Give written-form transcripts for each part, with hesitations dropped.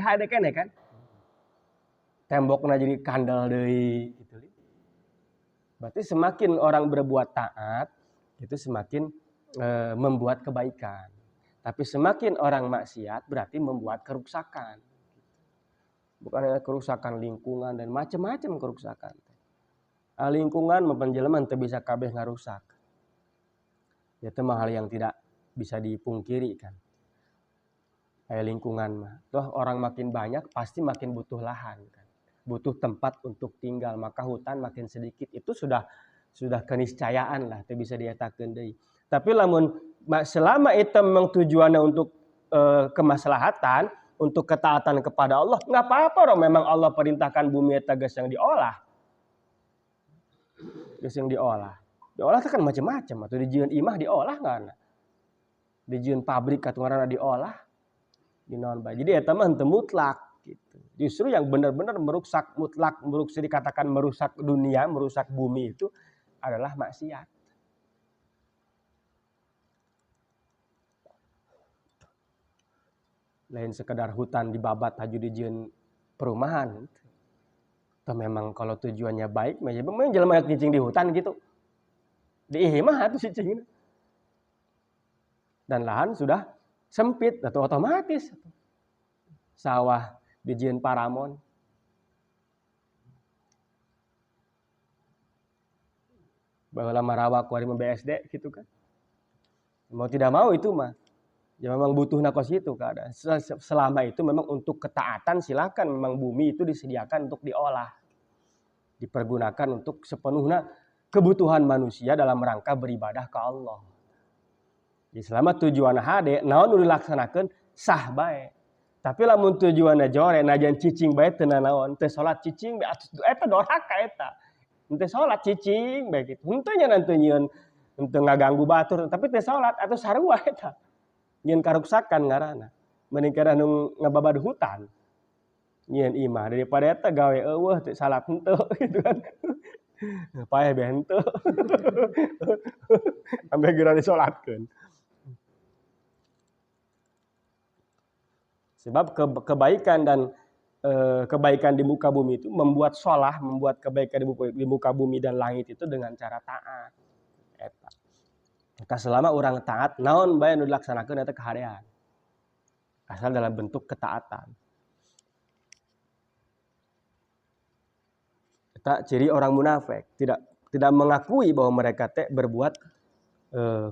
ada kene kan. Tembokna jadi kandel deui gitu. Berarti semakin orang berbuat taat itu semakin membuat kebaikan. Tapi semakin orang maksiat berarti membuat kerusakan. Bukan hanya kerusakan lingkungan dan macam-macam kerusakan. Lingkungan maupun jelema teu bisa kabeh ngarusak. Itu hal yang tidak bisa dipungkiri kan. Kayak lingkungan mah. Toh orang makin banyak pasti makin butuh lahan kan. Butuh tempat untuk tinggal, maka hutan makin sedikit. Itu sudah keniscayaan lah, teu bisa dietakeun deui. Tapi lamun selama itu memang tujuannya untuk kemaslahatan, untuk ketaatan kepada Allah, nggak apa-apa dong. Memang Allah perintahkan bumi eta geus yang diolah. Geus yang diolah. Diolah itu kan macam-macam. Atau dijieun imah diolah kan. Dijieun pabrik atau ngaranna diolah. Dinaon bae. Jadi eta mah henteu mutlak gitu. Justru yang benar-benar merusak mutlak, dikatakan merusak dunia, merusak bumi itu adalah maksiat. Lain sekedar hutan dibabat haju dijieun perumahan. Atau memang kalau tujuannya baik, memang jelema cicing di hutan gitu. Di imah atuh cicing. Dan lahan sudah sempit atau otomatis. Sawah dijieun paramon. Baheula marawa ku ari BSD gitu kan. Mau tidak mau itu mah. Ya memang butuh nakos itu keadaan. Selama itu memang untuk ketaatan silakan, memang bumi itu disediakan untuk diolah. Dipergunakan untuk sepenuhnya kebutuhan manusia dalam rangka beribadah ke Allah. Jadi selama tujuan hade naon nu dilaksanakeun sah bae. Tapi lamun tujuanna jore najan cicing bae teu naon, teu salat cicing bae eta dorhaka eta. Henteu salat cicing bae kitu. Henteu nya nanti nyieun henteu ngaganggu batur, tapi teu salat atuh sarua eta. Nyieun karuksakan ngaranna. Mending kana nu ngababad hutan. Nyieun imah daripada eta gawe eueuh teu salat henteu gitu kan. Paeh bae henteu. Sampai geura disolatkeun. Sebab kebaikan dan kebaikan di muka bumi itu membuat sholah, membuat kebaikan di muka bumi dan langit itu dengan cara taat. Eta. Maka selama orang taat, naon bae nu dilaksanakeun eta kahadean. Asal dalam bentuk ketaatan. Eta ciri orang munafik, tidak mengakui bahwa mereka teh berbuat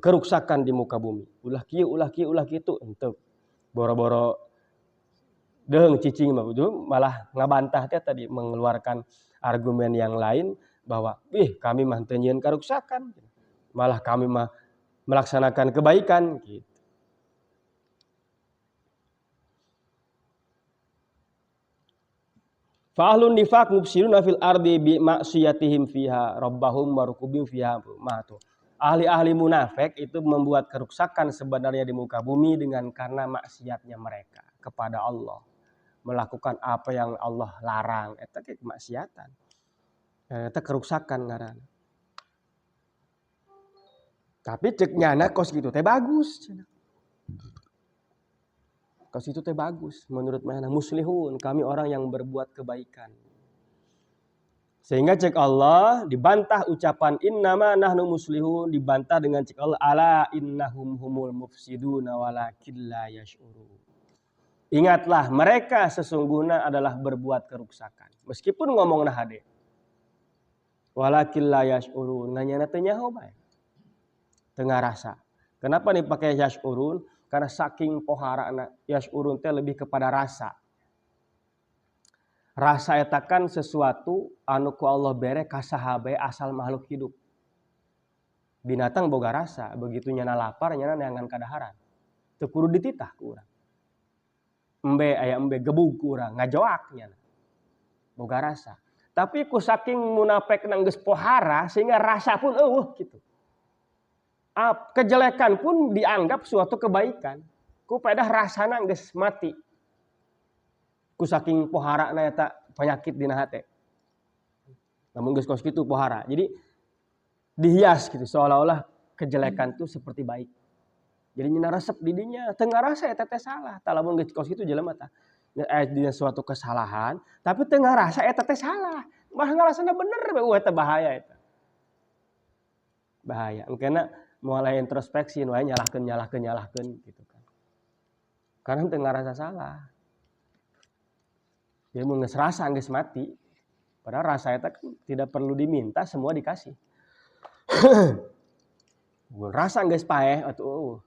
keruksakan di muka bumi. Ulah kieu itu henteu. Boro-boro deung cicing mah malah ngabantah teh tadi mengeluarkan argumen yang lain bahwa kami mah teu nyieun karuksakan. Malah kami mah melaksanakan kebaikan gitu. Fa ahlun nifaq mufsiduna fil ardi bi maksiyatihim fiha rabbahum wa rukubihim fiha matu. Ahli-ahli munafik itu membuat keruksakan sebenarnya di muka bumi dengan karena maksiatnya mereka kepada Allah. Melakukan apa yang Allah larang, eta ge kemaksiatan. Eta keruksakan ngaranna. Tapi cek nyana kos gitu teh bagus. Kos itu teh bagus menurut mana muslihun, kami orang yang berbuat kebaikan. Sehingga cek Allah dibantah ucapan innama nahnu muslihun, dibantah dengan cek Allah ala innahum humul mufsiduna walakin la yash'urun. Ingatlah mereka sesungguhnya adalah berbuat keruksakan. Meskipun ngomongna hade. Walakin la yash'urun, nanya teh nyaho bae. Tengah rasa. Kenapa nih pakai yash'urun? Karena saking poharana yash'urun teh lebih kepada rasa. Rasa eta kan sesuatu anu ku Allah bere ka sahabe asal makhluk hidup. Binatang boga rasa, begitu nyana lapar nyana neangan kadaharan. Teu kudu dititah ku urang. Embe gebug ku urang, ngajoak nyana. Boga rasa. Tapi ku saking munafik nang geus pohara sehingga rasa pun eueuh gitu. Kejelekan pun dianggap suatu kebaikan. Ku pedah rasana geus mati. Ku saking poharana eta penyakit dina hate. Namun geus kos kitu pohara. Jadi dihias gitu seolah-olah kejelekan itu seperti baik. Jadi nyana resep di dinya teu ngarasa eta teh salah. Tah lamun geus kos kitu jelema tah dina suatu kesalahan, tapi teu ngarasa eta teh salah. Malah ngarasana bener we eta bahaya eta. Bahaya. Engkena mulai introspeksi wae nyalahkeun gitu kan. Karena teu ngarasa salah. Dia mun geus rasa geus mati. Padahal rasa eta kan tidak perlu diminta, semua dikasih. Mun rasa geus paeh atuh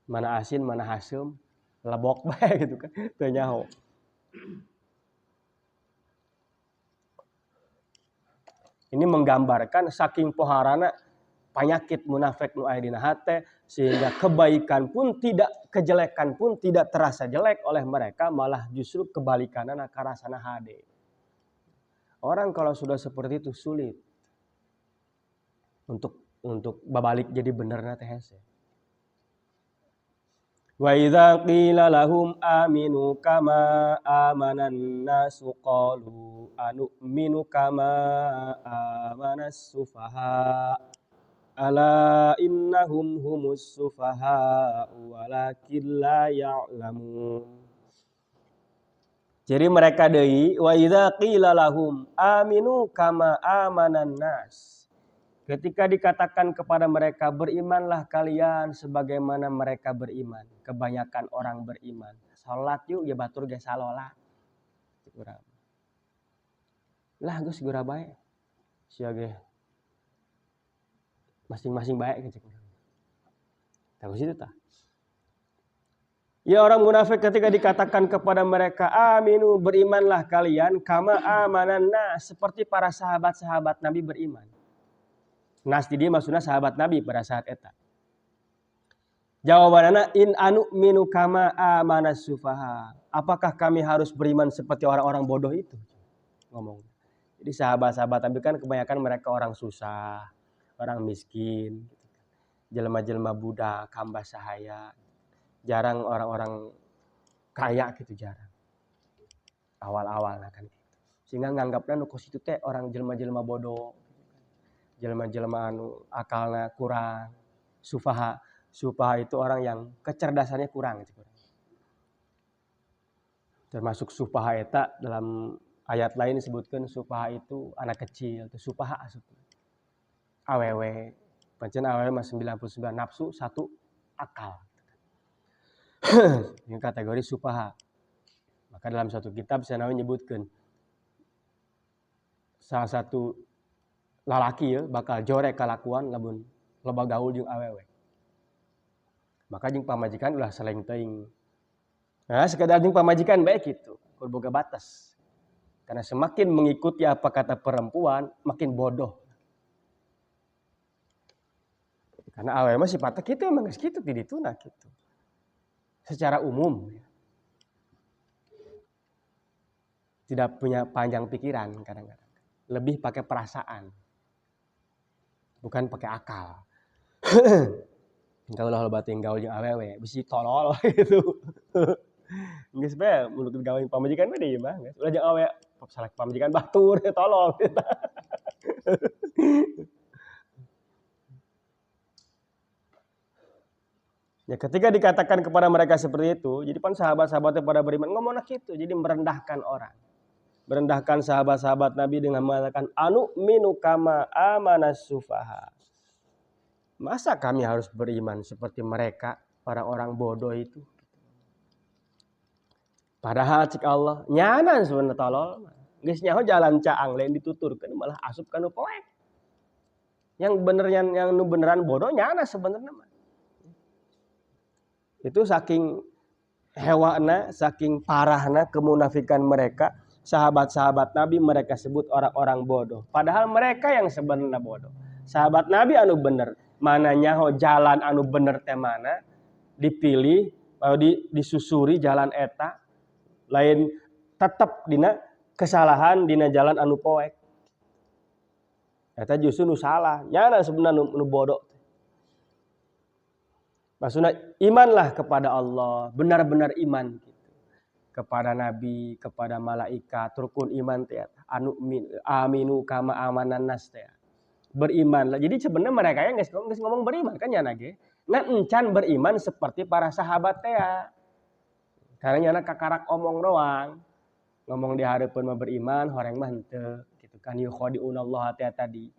mana asin mana haseum lebok bae gitu kan. Teu nyaho. Ini menggambarkan saking poharana penyakit munafik nu aya dina hate sehingga kebaikan pun tidak, kejelekan pun tidak terasa jelek oleh mereka, malah justru kebalikanana karasana hade. Orang kalau sudah seperti itu sulit untuk babalik jadi benerna teh hese. Wa idza qila lahum aminu kama amanan nasu qalu anu'minu kama amanas sufaha ala innahum humus sufaha walakin la ya'lamun. Jadi mereka deui wa idza qila lahum aminu kama amanan nas. Ketika dikatakan kepada mereka berimanlah kalian sebagaimana mereka beriman. Kebanyakan orang beriman. Salat yuk ya batur ge salola. Lah geus geura bae. Sia ge masing-masing bae gitu. Tahu situ tah. Ya orang munafik ketika dikatakan kepada mereka aminu berimanlah kalian kama amanan nas seperti para sahabat-sahabat Nabi beriman. Nas di dia maksudnya sahabat Nabi pada saat eta. Jawabanana in anu'minu kama amanas sufaha. Apakah kami harus beriman seperti orang-orang bodoh itu? Ngomong. Jadi sahabat-sahabat Nabi kan kebanyakan mereka orang susah, orang miskin, jelema-jelema budak, hamba sahaya. Jarang orang-orang kaya gitu, jarang. Awal-awal kan gitu. Sehingga nganggapna nu kitu teh orang jelema-jelema bodoh. Jelema-jelema anu akalna kurang, sufaha itu orang yang kecerdasannya kurang gitu. Termasuk sufaha eta dalam ayat lain disebutkan sufaha itu anak kecil, itu sufaha asupna. Awewe, pancen awewe mah 99 nafsu, 1 akal. Ini kategori sufaha. Maka dalam satu kitab saya menyebutkan salah satu lalaki ya bakal jorek kalakuan lamun loba gaul jeung awewe. Maka jeung pamajikan ulah seleng teuing. Nah, sekedar jeung pamajikan bae kitu, kudu boga batas. Karena semakin mengikuti apa kata perempuan, makin bodoh. Karena awewe mah sifatna kitu emang geus kitu ti dituna kitu. Secara umum ya. Tidak punya panjang pikiran kadang-kadang. Lebih pakai perasaan. Bukan pakai akal. Kalau lah loba teh gaul jeung awewe, bisi tolol gitu. Geus bae mun gawe pamajikan mah deui mah geus. Ulah jeung awewe salah pamajikan batur tolol. Ya ketika dikatakan kepada mereka seperti itu, jadi pan sahabat-sahabatnya pada beriman ngomongna kitu, jadi merendahkan orang. Merendahkan sahabat-sahabat Nabi dengan mengatakan anu'minu kama amanas sufaha. Masa kami harus beriman seperti mereka, orang-orang bodoh itu? Padahal cik Allah, nyanan sebenarnya tolol. Geus nyaho jalan caang lain dituturkeun malah asup ka nu poek. Yang benernya yang nu beneran bodoh nyana sebenarnya mah. Itu saking hewana, saking parahna kemunafikan mereka. Sahabat-sahabat Nabi mereka sebut orang-orang bodoh. Padahal mereka yang sebenarnya bodoh. Sahabat Nabi anu bener. Mana nyaho jalan anu bener teh mana. Dipilih, disusuri jalan eta. Lain tetap dina kesalahan dina jalan anu poek. Eta justru nu salah. Nyana sebenarnya nu bodoh. Maksudnya imanlah kepada Allah. Benar-benar iman. Kepada Nabi, kepada malaikat, rukun iman teh anu aminu kama amanan nas teh. Berimanlah. Jadi sebenarnya mereka yang geus ngomong beriman kan nya ge. Ngan encan beriman seperti para sahabat teh. Karena anak kakarak omong doang. Ngomong di hareupeun mah beriman, horeng mah henteu gitu kan. Yukhadi'unallaha tadi.